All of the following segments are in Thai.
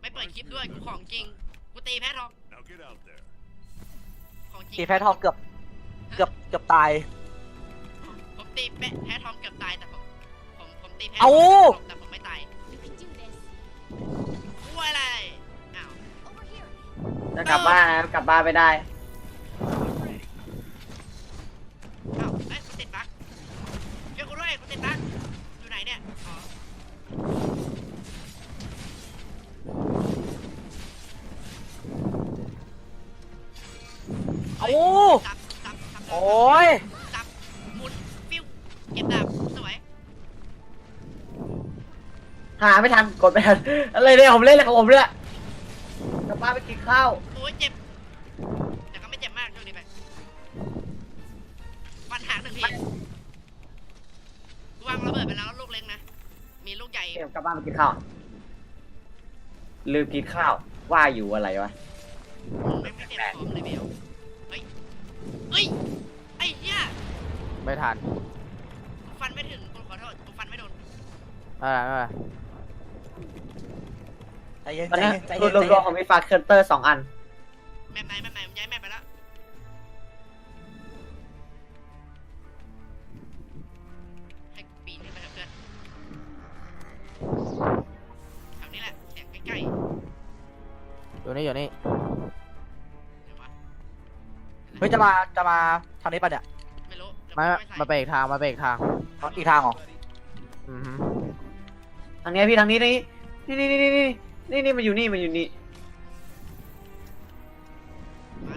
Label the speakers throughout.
Speaker 1: ไม่เปิดคลิปด้วยกูของจริงกูตีแพ้ทองของจริง
Speaker 2: ตีแพ้ทองเกือบตาย
Speaker 1: ผมตีแพ้ทองเกือบตายแต่ผมตีแพ้
Speaker 2: เอา
Speaker 1: แต่ผมไม่ตายกูอะไรอ้าว
Speaker 3: จะกลับบ้านกลับบ้านไม่ได้
Speaker 1: อ้าวเอ้ยกูติดบั๊กเดี๋ยวกูด้วยกูติดบั๊กอยู่ไหนเนี่ยอ๋อ
Speaker 2: เอา
Speaker 1: ซับ
Speaker 2: โอ้ย
Speaker 1: ซับหมุนฟิวเก็บดาบสวย
Speaker 3: หาไม่ทันกดไม่ทันอะไรเนี่ยผมเล่นอะไรของผมเนี่ยกลับบ้านไปกินข้าว
Speaker 1: โอ้ยเจ็บแต่ก็ไม่เจ็บมากช่วงนี้ไปฟันหางหนึ่งทีวางระเบิดไปแล้วลูกเล็กนะมีลูกใหญ่
Speaker 3: เดี๋ยวกลับบ้านไปกินข้าวลืมกินข้าวว่าอยู่อะไรวะ
Speaker 1: ไม่เตรียมพร้อมเลยเบลเฮ้ยไอ้เหี้ย
Speaker 4: ไม่ทัน
Speaker 1: ฟันไม่ถึงกูขอโทษกูฟันไม่โดน
Speaker 4: อะไร
Speaker 2: ใจเย็น
Speaker 3: ตอน
Speaker 2: ใจ
Speaker 3: นี้
Speaker 2: เย็นใจ
Speaker 3: ร
Speaker 2: เย็
Speaker 3: วน มๆของมีฟาเคอร์เตอร์2 อัน
Speaker 1: แม่ไหนมันย้ายแม่ไปแล้วให้กูปีนขึ้นไปเถอะเพื่อนแถวนี้แหละเสียงใกล้ๆ
Speaker 4: อยู่นี่
Speaker 1: ไหนวะ
Speaker 2: เฮ้ยจะมาทางนี้ป่ะเนี่ย
Speaker 1: ไม่รู้เดี๋ยว
Speaker 4: มา
Speaker 1: กูใส่
Speaker 4: มาไปอีกทางมาไปอีกทาง
Speaker 2: อีกทางเหรอ
Speaker 4: อือฮึ
Speaker 3: ทางนี้พี่ทางนี้นี่มันอยู่นี่
Speaker 1: มา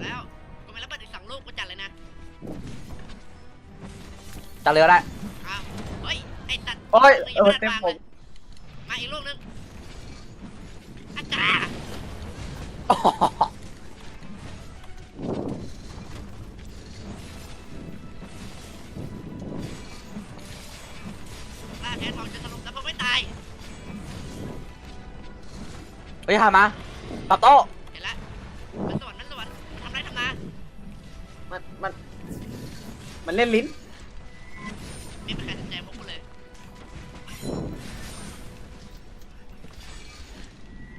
Speaker 1: แล้วกูมีระเบิดอีก2 ลูกกูจัดเลยนะ
Speaker 2: จะเรือได้
Speaker 1: อ้าวเฮ้ยไอ้ตัด
Speaker 3: โอ้ย
Speaker 1: ยังไม่ทัน
Speaker 3: เต็ม
Speaker 1: วาง
Speaker 3: ผ
Speaker 1: เล
Speaker 3: ม
Speaker 1: ยมาอีกลูกนึงอาจารย์ล่าแพ้ทองจะสรุปแล้วผมไม่ตาย
Speaker 2: เฮ้ยหามาตอบโต้
Speaker 1: เห็นแล้วมันสวนทำไรทำนา
Speaker 3: มันเล่นลิ้น
Speaker 1: ไม่มีใครสนใจพวกกูเลย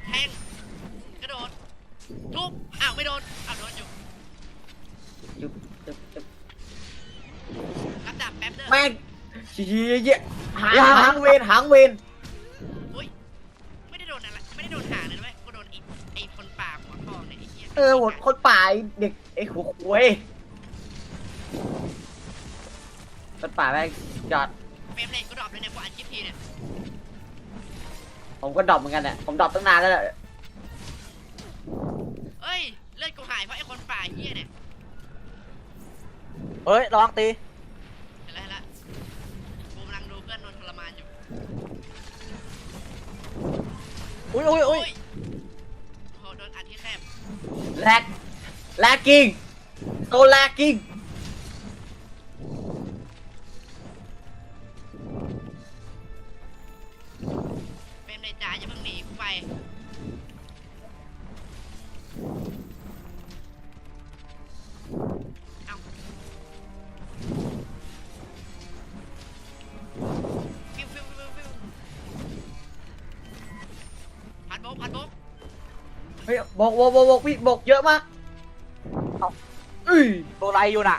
Speaker 1: แทงกระโดดทุบอ้าวไม่โดนอ้าวโดนอยู่
Speaker 3: จุ๊บ
Speaker 1: รับดาบแป๊บเด้อ
Speaker 3: แม่งเหี้ยหางเวน
Speaker 1: อุ้ยไม่ได้โดนอะไรไม่ได้โดนหางเลยนะเว้ยกูโดนไอ้คนป่าหัวทองเนี่ยไอ้เหี้ย
Speaker 3: หมดคนป่าเด็กไอ้หัวควยคนป่าแม่งยอด
Speaker 1: เฟรมเลยกูดรอปเลยเนี่ยกูอัดคลิปทีเนี่ย
Speaker 3: ผมก็ดรอปเหมือนกันแหละผมดรอปตั้งนานแล้วแหละ
Speaker 1: เอ้ยเลือดกูหายเพราะไอ้คนป่าเหี้ยเนี่ย
Speaker 2: เฮ้ยระวังตี
Speaker 1: เห็นแล้วกูกำลังดูเพื่อนโดนทรมานอยู่
Speaker 2: อุ้ย
Speaker 1: โอ้โหโดนอัดที่แคบ
Speaker 3: แลกกิ้งโตแลกกิ้ง
Speaker 1: เฟรมเลยจ๋าอย่าเพิ่งหนีกูไปเอ้าฟิวพันโบก
Speaker 3: เฮ้ยบกพี่บกเยอะมากอุ้ย
Speaker 2: ตัวไรอยู่น่ะ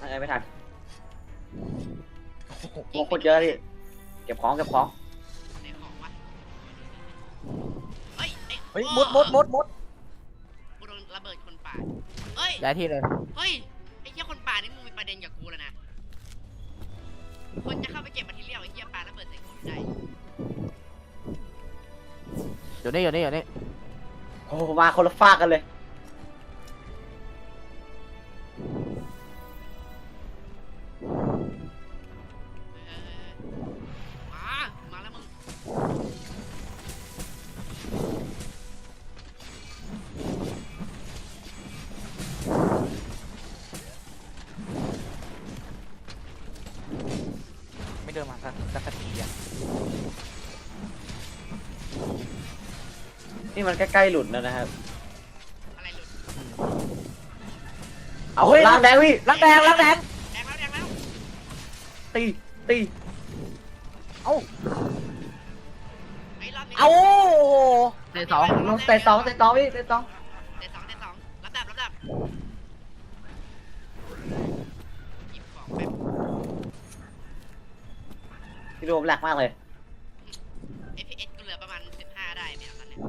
Speaker 3: อะไรไม่ทันบกคนเยอะพี่เก็บของ
Speaker 1: ในของวะเฮ้ย
Speaker 2: เฮ้ย
Speaker 1: โอ้
Speaker 2: มด
Speaker 1: กูโดนระเบิดคนป่าเฮ้ย
Speaker 4: ย้ายที่เลย
Speaker 1: เฮ้ย ไอ้เหี้ยคนป่านี่มึงมีประเด็นกับกูแล้วนะ คนจะเข้าไปเก็บมาทีเรียวไอ้เหี้ยปาระเบิดใส่กูได้
Speaker 4: อยู่นี่
Speaker 3: โอ้มาคนละฟากกันเลย
Speaker 1: มาแล้วมึง
Speaker 2: ไม่เดินมาสักทีอ่ะ
Speaker 3: นี่มันใกล้ๆหลุดแล้วนะครับ
Speaker 1: อะไรหลุด
Speaker 3: เอาเฮ้ยล้างแดงพี่
Speaker 2: ล้างแดง
Speaker 1: แดงแล้ว
Speaker 3: ตี
Speaker 2: เอ้า
Speaker 1: ไอ้รอบนี้
Speaker 2: เอา
Speaker 4: เตะสอง
Speaker 3: ลงเตะสองพี่เตะสอง
Speaker 1: เตะสองรับดับหยิบของไป
Speaker 3: พี่ดูผมแหลกมากเลย
Speaker 1: FPS กูเหลือประมาณ15ได้ไหมตอนเนี้ย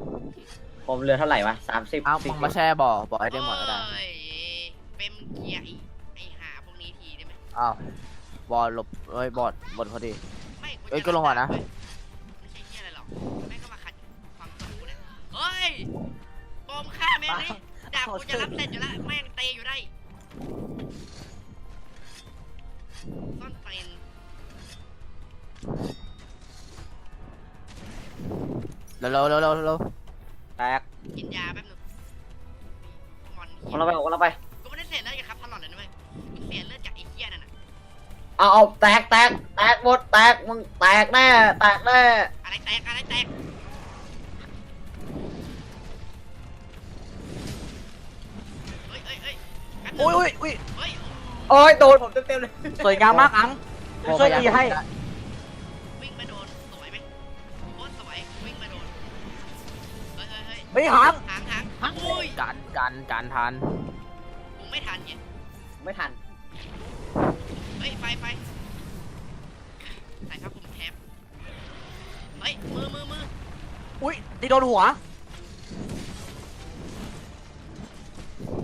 Speaker 3: ผมเหลือเท่าไหร่วะ30
Speaker 4: เอามึงมาแช่บ่อให้ได้หมดก็ได้
Speaker 1: โอ้ยเป็นเกียร์ไอ้หาพวกนี้ทีได้ไหม
Speaker 4: อ้าวบอลหลบเอ้ยบอดบอดพอดี
Speaker 1: ไม่
Speaker 4: เอ้ยก็ลงก่อนนะ
Speaker 1: ไม่ใช่เกียร์อะไรหรอกแม่งก็มาขัดความกดกูเนี่ยเฮ้ยปอมฆ่าแม่งนี่ดาบกูจะรับเสร็จอยู่แล้วแม่งเตะอยู่ได้ซ่อนเฟรน
Speaker 4: เร็ว
Speaker 2: แตก
Speaker 1: กินยาแป๊บนึงมอน
Speaker 3: ผมเราไปผมเราไป
Speaker 1: กูไม่ได้เสียเลือดจากครับตลอดเลยนะเว้ยกูเสียเลือดจากไอ้เหี้ยนั่นน่ะ
Speaker 3: เอาแตกหมดแตกมึงแตกแน่
Speaker 1: อะไรแตกเฮ้ยแป๊บนึง
Speaker 2: อุ้ย
Speaker 1: เฮ้ย
Speaker 3: โอ้ยโดนผมเต็มเลย
Speaker 2: สวยงามมากอัง ช่วยตีให้
Speaker 1: วิ่งมาโดนสวยไหมโคตรสวยวิ่งมาโดนเฮ้ย
Speaker 2: เฮ้ยหาง
Speaker 1: หางอุ้ย
Speaker 4: การทัน
Speaker 1: กูไม่ทันเนี่ย
Speaker 3: ไม่ทัน
Speaker 1: เฮ้ยไฟใส่ผ้าคลุมแคปเฮ้ยมือ
Speaker 2: อุ้ยตีโดนหัว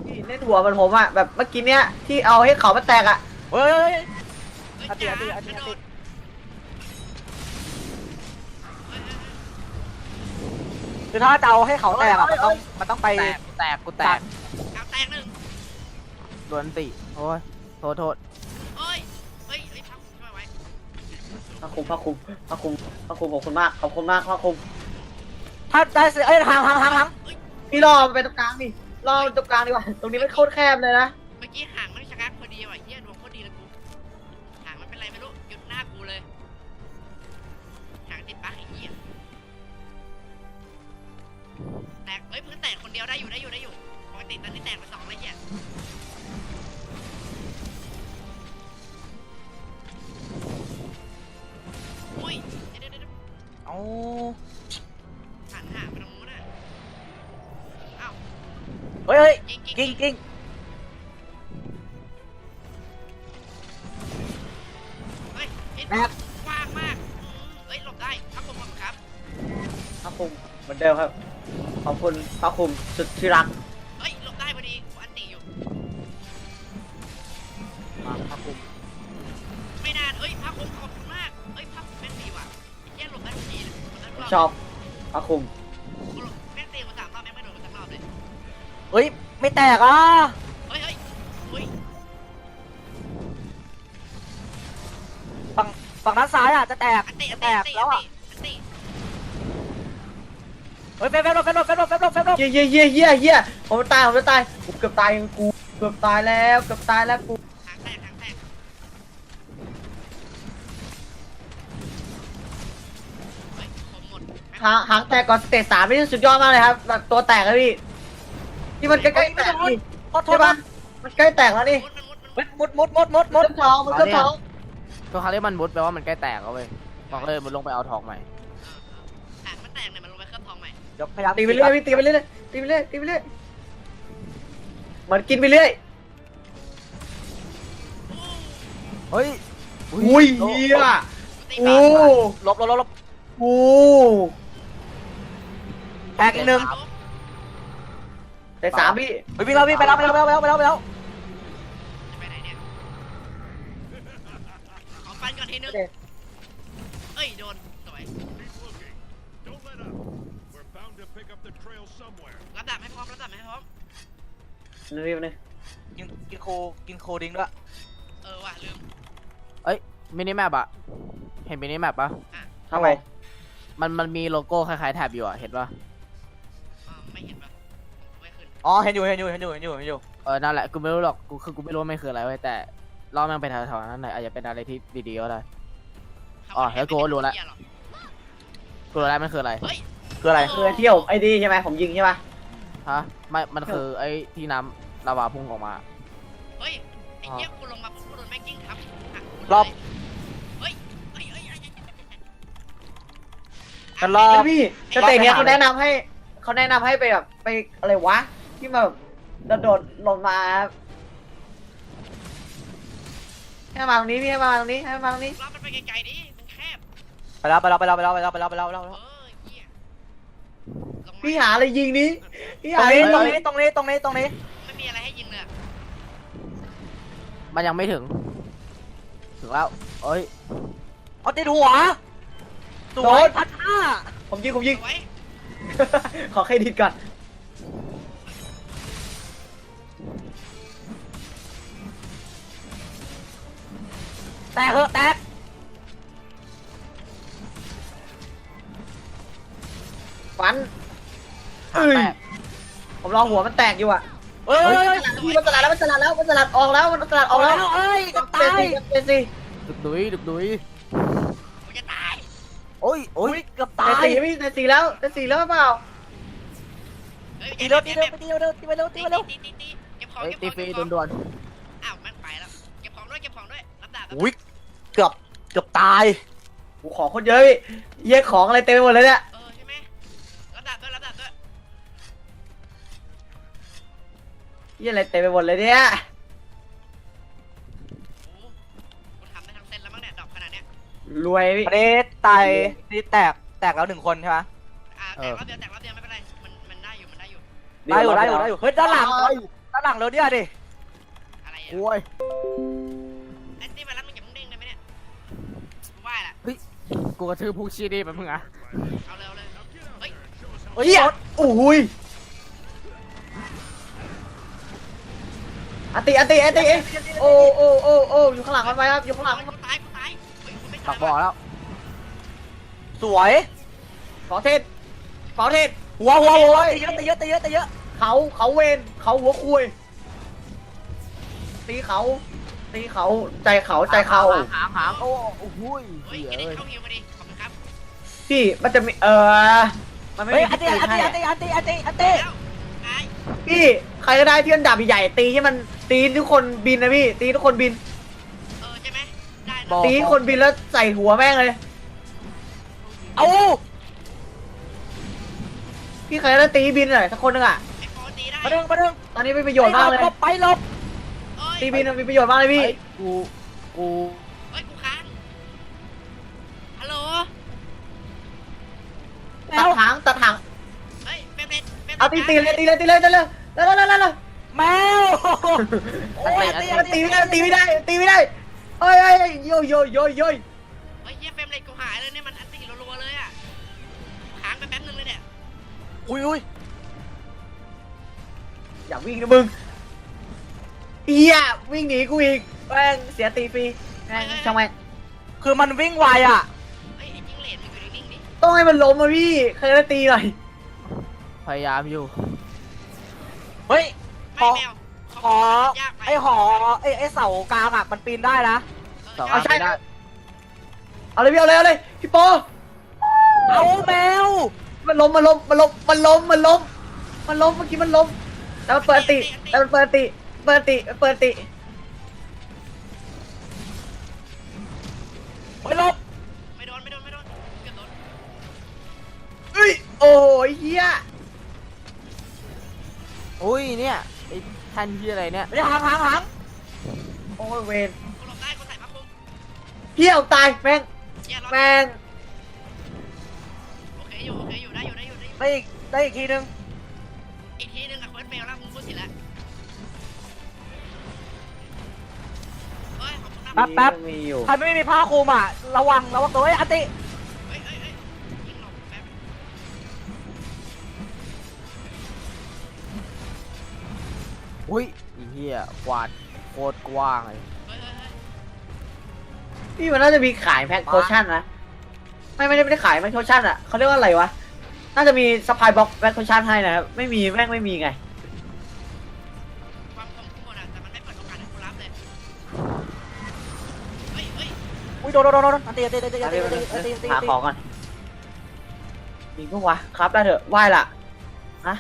Speaker 3: พี่เล่นหัวมันผมอะแบบเมื่อกี้เนี้ยที่เอาให้เขามาแตกอะ
Speaker 2: เฮ้ย
Speaker 1: เฮ้ย
Speaker 2: อาทิตย์
Speaker 1: จ๋าก
Speaker 2: ระ
Speaker 1: ระ
Speaker 2: โด
Speaker 1: โด
Speaker 2: ด
Speaker 1: ดเฮ้ย
Speaker 2: คือถ้าจะเอาให้เขาแตกอะมันต้องไป
Speaker 4: แตกกูแตก
Speaker 1: เอาแตกหนึ่ง
Speaker 4: โดนติโอ้ยโทษ
Speaker 1: เฮ้ยผ้าคลุมช่วยไว้
Speaker 3: ผ้าคลุมขอบคุณมากผ้าคลุม
Speaker 2: ถ้าได้สิเอ้ยหาง
Speaker 3: พี่รอไปตรงกลางดิรอตรงกลางดีกว่าตรงนี้ไม่โคตรแคบเลยนะ
Speaker 1: เมื่อกี้ห่างมันชะงักพอดีว่ะเฮียดวงโคตรดีเลยกูห่างมันเป็นไรไม่รู้หยุดหน้ากูเลยห่างติดปักไอ้เหี้ยแตกเฮ้ยพื้นแตกคนเดียวได้อยู่ปกติตอนนี้แตกไป2แล้วเหี้ยอุ้ยเดี๋ยว
Speaker 2: เอา
Speaker 1: หันหาไปตรงนู้นน่ะอ้าว
Speaker 2: เฮ้ย
Speaker 1: กิ้ง เฮ้ยนิด
Speaker 2: แตก
Speaker 1: กว้างมากเฮ้ยหลบได้ครับผมครับ
Speaker 3: ผ้าคลุมเหมือนเดิมครับขอบคุณผ้าคลุมสุดที่รัก
Speaker 1: เฮ้ยหลบได้พอดีกูอันตีอยู่
Speaker 2: มาพักคุม
Speaker 1: ไม่นานเฮ้ยพักผมขอบคุณมากเฮ้ยพักแม่งดีว่ะแย่หลบได้ทุกทีเลยหลบได้ทุกรอบ
Speaker 3: ชอบผ้าคลุม
Speaker 1: กูหลบแม่งตีมา3 รอบแม่งไม่โดนมาสักรอบเลย
Speaker 2: เฮ้ยไม่แตกอ่ะ
Speaker 1: เฮ้ยอุ้ย
Speaker 2: ฝั่งด้านซ้ายอ่ะจะแตก
Speaker 1: อันตี
Speaker 2: แตกแล้วอ่ะ
Speaker 1: อันตี
Speaker 2: เฮ้ยเฟรม
Speaker 3: เยี่ยผมจะตายกูเกือบตายแล้วกู
Speaker 1: หางแตกเฮ้ยผมหมด
Speaker 3: หางแตกก่อนสเตจ3นี่สุดยอดมากเลยครับแบบตัวแตกแล้วพี่ที่มันใกล้ๆแตกนี่
Speaker 2: ขอโท
Speaker 3: ใช่
Speaker 2: ษ
Speaker 3: ปะ
Speaker 2: นะ
Speaker 3: มันใกล้แตกแล้วนี่
Speaker 1: มุด
Speaker 2: มุด
Speaker 3: มันเท้องมันท้อง
Speaker 4: ตัวคาเรียมันมุดแปลว่ามันใกล้แตกแล้วเว้ยบอกเลยมันลงไปเอาทองใหม่
Speaker 1: หางมันแตกเนี่ยมันลงไปเคลือบทองใหม่
Speaker 2: เดี๋ยวพยายาม
Speaker 3: ตีไปเรื่อยพี่ตีไปเรื่อยมันกินไปเรื่อย
Speaker 4: เฮ้ย
Speaker 3: อุ้ยเหี้ย
Speaker 1: ตี
Speaker 3: โอ้
Speaker 2: ลบ
Speaker 3: โอ้
Speaker 2: แตกอีกหนึ่ง
Speaker 3: แต่3พี่
Speaker 2: เฮ้ยวิ่งไปแล้ว
Speaker 1: จะไปไหนเนี่ยขอฟันก่อนทีนึงเอ้ยโดนสวย
Speaker 5: Don't let up. We're bound to pick up the trail somewhere.
Speaker 1: รับดับให้พร้อม
Speaker 3: นี่
Speaker 2: กินโคดิ้งด้วย
Speaker 1: ว่ะลืม
Speaker 4: มินิแมปอะเห็นมินิแมปปะ
Speaker 3: ทำไม
Speaker 4: มันมีโลโก้คล้ายๆแท็บอยู่อะเห็นปะ
Speaker 1: ไม่เห็นปะไม่ขึ้น
Speaker 2: อ๋อเห็นอยู่
Speaker 4: นั่นแหละกูไม่รู้หรอกกูไม่รู้ว่ามันคืออะไรเว้ยแต่รอบแม่งไปแถวๆนั้นไหนอาจจะเป็นอะไรที่ดีๆก็ได้ อ๋อแล้วกูก็รู้ละ กูรู้แล้วมันคืออะไร
Speaker 1: เฮ้ย
Speaker 2: คืออะไร
Speaker 3: คือเที่ยวไอ้ดีใช่ไหมผมยิงใช่ปะ
Speaker 4: ฮะไม่มันคือไอ้ที่น้ำลาวาพุ่งออกมา
Speaker 1: เฮ้ยไอ้เหี้ยกูลงมาปุ๊บกูโดนแม่งกิ้งทับหักกูเลย
Speaker 2: รอบ กันรอ
Speaker 3: แล้วพี่สเตจเนี้ยเขาแนะนำให้ไปแบบไปอะไรวะที่มาแบบโดดลงมาให้มาตรงนี้พี่ให้มาตรงนี้ให้มาตรงนี้
Speaker 1: รอบมันไปไกลๆดิมันแคบ
Speaker 2: ไปแล้ว
Speaker 1: เหี้ยลงมา
Speaker 3: พี่หาอะไรยิงนี้พี่
Speaker 2: ตร
Speaker 3: หาง อะไร
Speaker 2: นี้
Speaker 3: ยิง
Speaker 2: ตรงนี้ตรงนี้ตรงนี้ตรงนี้
Speaker 1: ไม่มีอะไรให้ยิงเลยอะ
Speaker 4: มันยังไม่ถึงแล้วเอ้ย
Speaker 2: เอาติดหัวสวยพัดห้า
Speaker 3: ผมยิง
Speaker 1: สวย
Speaker 3: ขอเครดิตก่อน
Speaker 2: แตกเหอะแตก
Speaker 3: ฟันเอ้ย
Speaker 4: แตก
Speaker 3: ผมรอหัวมันแตกอยู่อ่ะ
Speaker 2: เฮ้ย
Speaker 3: พี่มันสลัดแล้วมันสลัดแล้วมันสลัดออกแล้วมันสลัดอ
Speaker 2: เอา
Speaker 3: อก
Speaker 2: แล้
Speaker 3: แล้ว
Speaker 2: วเอ้ยกับ
Speaker 3: เปลี่
Speaker 2: ตาย
Speaker 3: นสิเปลี่ยนสิ
Speaker 4: ดุกดุยดุกดุย
Speaker 1: กูจะตาย
Speaker 4: โอ้ยโอ้
Speaker 2: อุ้
Speaker 4: ย
Speaker 2: ยเกือบ
Speaker 3: เป
Speaker 2: ตา
Speaker 3: ลี่ยน
Speaker 2: ย
Speaker 3: สีพี่เปลี่ยนสีแล้วเปลี่ยนสีแล้วเปล่า
Speaker 1: เฮ้ย
Speaker 2: ตีเร็วตีเร็วตีเร็วตีเร็วตีเร็ว
Speaker 1: ตีเก็บของ
Speaker 4: เฮ้ย
Speaker 1: เก็บข
Speaker 4: ตี
Speaker 1: อง
Speaker 4: ฟรี
Speaker 1: เก็บของ
Speaker 4: ด่วน
Speaker 1: อ้าวแม่งไปแล้วเก็บของด้วยรับดาบ
Speaker 2: อุ้ยเกือบตาย
Speaker 3: กูของคนเยอะพี่เยี่ยของอะไรเต็มไปหมดเลยเนี่ย
Speaker 1: ใช่ไหมรับดาบด้วย
Speaker 3: เยี่ยอะไรเต็มไปหมดเลยเนี่ย
Speaker 1: โอ้กูทำได้ทั้งเซตแล้วมั้งเนี่ยดอกขนาดเนี้ย
Speaker 3: รวยพี่
Speaker 2: อันนี้ตายนี่แตกแล้ว1 คนใช่ไหม
Speaker 1: แตกรอบเดียวไม่เป็นไรมันได้อยู่
Speaker 2: ได้อยู่เฮ้ยด้านหลังเราเนี่ยดิ
Speaker 1: อะไรอ่ะ
Speaker 4: โอ้ย
Speaker 1: ไอ้ที่มารับมึงอย่ามึงเด้งได้ไหมเนี่ยไหวละ
Speaker 4: กูกระทืบพวกชีดีแบบมึงอะ
Speaker 1: เอาเลยเฮ้ย
Speaker 2: เฮ้ย
Speaker 3: เยี่ยโอ้ยอติโอ้อยู่ข้างหลังมันไว้ครับอยู่ข้างหลัง
Speaker 1: กูตายเฮ้ยกูไม่
Speaker 4: ปั
Speaker 1: ตาย
Speaker 4: กบ่อแล้ว
Speaker 2: สวย
Speaker 3: ขอเทศ
Speaker 2: หัวตีเยอะ
Speaker 3: เขาเวนเขาหัวคุยตีเขาใจเขา
Speaker 4: หางโอ้โห
Speaker 1: เฮ้ย
Speaker 4: เหี้ย
Speaker 1: แกได้
Speaker 4: เอ้ย
Speaker 1: เข้าฮิวมาดิขอบคุณครับ
Speaker 3: พี่มันจะมีมันไม่
Speaker 2: เฮ้ย
Speaker 3: มี
Speaker 2: อัน
Speaker 3: ที่
Speaker 2: ตี
Speaker 3: ตีให้
Speaker 2: อันตี
Speaker 1: แล้วไอ้
Speaker 3: พี่ใครก็ได้ที่มันดาบใหญ่ตีให้มันตีทุกคนบินนะพี่ตีทุกคนบิน
Speaker 1: ใช่ไหมได้
Speaker 3: ตีให้คนบินแล้วใส่หัวแม่งเลย
Speaker 2: เอา
Speaker 3: พี่ใครก็ได้ตีบินหน่อยสักคนนึงอ่ะ
Speaker 1: ไอ้ปอตีได้
Speaker 2: มาดึง
Speaker 3: ตอนนี้เป็นประโยชน์มากเลย
Speaker 2: ไปหลบ
Speaker 3: ตีบินมันมีประโยชน์มากเลยพี่
Speaker 4: กู
Speaker 1: เฮ้ยกูค้างฮัลโหล
Speaker 3: ตัดหาง
Speaker 1: เฮ้ยเป็น
Speaker 3: เอาตีเลยแล้ว
Speaker 2: แมวโอ้ย
Speaker 3: ตีไม่ได้เอ้ยโย
Speaker 1: เฮ้ยเยี่ยเฟรมเลยกูหายเลยเนี่ยมันอันตีรัวๆเลยอ่ะค้างไปแป๊บนึงเลยเนี่ย
Speaker 2: อุ้ย
Speaker 3: อย่าวิ่งนะมึงเอียวิ่งหนีกูอีกแม่งเสียตีฟรีแม่งช่างแม่ง
Speaker 2: คือมันวิ่งไวอ่ะ
Speaker 1: เฮ้ยไอ้จิ้งเหลนมันอยู่นิ่งๆดิ
Speaker 3: ต้องให้มันล้มมาพี่ใครจะตีหน่อย
Speaker 4: พยายามอยู่
Speaker 2: เฮ้ย
Speaker 1: ไม่แมว
Speaker 2: หอไอหอไอเสากลางอ่ะมันปีนได้นะ
Speaker 4: สอง
Speaker 3: เอาใช่
Speaker 4: ไม่ได้
Speaker 3: เอาเลยพี่โป
Speaker 2: เอาแมว
Speaker 3: มันล้มเมื่อกี้มันล้มแล้วมันเปิดติ
Speaker 2: ไปหลบ
Speaker 1: ไม่โดนเกือบโดน
Speaker 3: เอ้ยโอ้ยเฮีย
Speaker 4: อุ้ยเนี่ยไอ้ท่านที่อะไรเนี่ย
Speaker 2: ไม่หาง
Speaker 3: โอ้ยเวน
Speaker 1: กูหลบได้กูใส่ผ้าคลุม
Speaker 3: เฮียตายแม่ง
Speaker 1: เยี่ยรอด
Speaker 3: แม่ง
Speaker 1: โอเคอยู่ได้
Speaker 2: ได้อีกทีนึง
Speaker 1: อีกทีนึงอะเฟิร์สเฟลแล้วมึงพูดผิดแล้วเฮ้ยขอบคุณนะ
Speaker 2: แป๊บ
Speaker 3: มีอยู่
Speaker 2: ใครไม่มีผ้าคลุมอ่ะระวังตัวไอ้อันติ
Speaker 1: เฮ้ยยิงหลบแป๊บ
Speaker 4: อุ้ยไอ้เหี้ยกวาดโคตรกว้างเลย
Speaker 1: เฮ้ย
Speaker 3: พี่มันน่าจะมีขายแพ็คโพชั่นนะไม่ได้ขายแพ็คโพชั่นอ่ะเขาเรียกว่าอะไรวะน่าจะมีสปายบ็อกแพ็คโพชั่นให้นะครับไม่มีแม่งไม่มีไง
Speaker 1: ความคมกูหมดอะแต่มันไม่เปิดโอกาสให้กูรับเลยเฮ้ย
Speaker 2: อุ้ยโดนอันติ
Speaker 3: หาของก่อนมีปะวะครับได้เถอะไหว้ละฮะ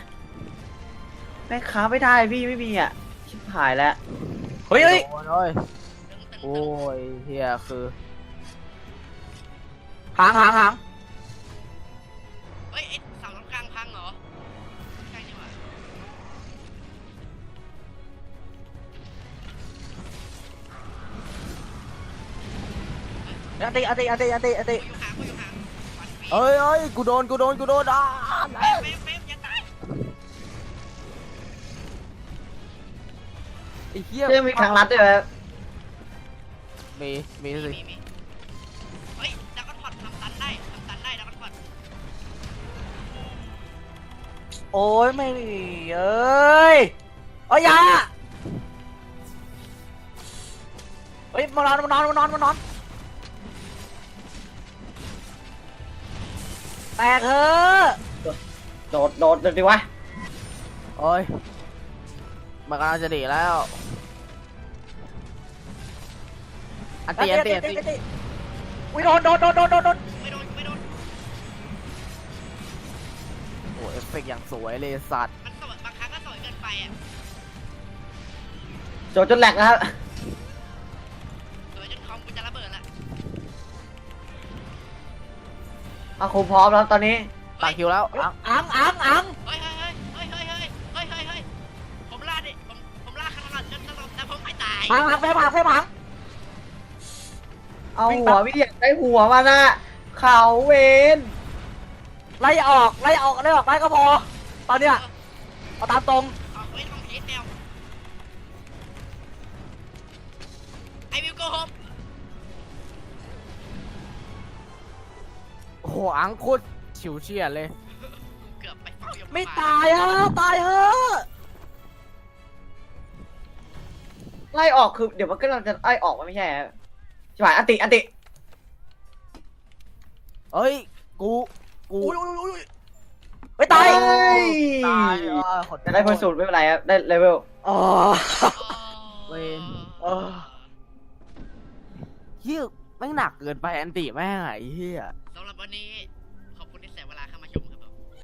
Speaker 3: แม่งค้าไม่ได้พี่ไม่มีอ่ะชิบหายแล้ว
Speaker 2: เฮ้ย
Speaker 4: โอ้ย
Speaker 1: ตึง
Speaker 4: โอ้ยเหี้ยคือ
Speaker 2: หาง อันตีอันตีอันตีอันตีอันตี
Speaker 1: กูอยู่ห่างวันปี
Speaker 4: เอ้ยกูโดนอ่ะ
Speaker 1: เฟมอย่าตาย
Speaker 4: ไอ้เหี้ย
Speaker 3: เรื่องมีทางลัดด้วยครับ
Speaker 4: มีสิ
Speaker 1: มีเฮ้ยดักก็ถอดทำตันได้ดักก็ถอด
Speaker 2: โอ้ยไม่เอ้ยโอ้ยยาเฮ้ยมานอนแตกเถอะ
Speaker 3: โดดดิวะ
Speaker 4: โอ้ยมันกำลังจะดีแล้วอันตี
Speaker 2: อุ้ยโดน
Speaker 1: ไม่โดน
Speaker 4: โอ้เอฟเฟกต์อย่างสวยเลยสัตว์
Speaker 1: มันสวยบางครั้งก็สวยเกินไปอ่ะ
Speaker 3: โดดจนแหลกนะครับ
Speaker 1: สวยจนคอมกูจะระเบิดละ
Speaker 3: อาครูพร้อมแล้วตอนนี้
Speaker 4: ตาคิวแล้วอัง
Speaker 2: อัง
Speaker 1: เฮ้ยผมลาดดิผมลาดขนาดจนสลบแต่ผมไม่ตาย
Speaker 2: พังเฟพัง
Speaker 3: เอาหัวพี่อยากได้หัวมานะเขาเวน
Speaker 2: ไล่ออกได้ก็พอตอนเนี้ยเอาตามตรง
Speaker 1: เอาไว้ลองพีทแนวไอวิวโกโฮม
Speaker 4: โอ้โหอังโคตรฉิวเฉียดเลย
Speaker 1: เกือบไปเฝ้ายม
Speaker 2: ไม่ตายเถอะ
Speaker 3: ไล่ออกคือเดี๋ยวมันก็จะไล่ออกมันไม่ใช่ครับใช่ไหมอันติ
Speaker 4: เอ้ยกู
Speaker 2: อุ้ยไม่ตาย
Speaker 4: ตายขอโทษ
Speaker 3: จะได้เพอร์สูตรไม่เป็นไรครับได้เลเวล
Speaker 2: อ๋อ
Speaker 4: เวนเหี้ยแม่งหนักเกินไปอันติแม่งไอ้เหี้ย
Speaker 1: สำหรับวันนี้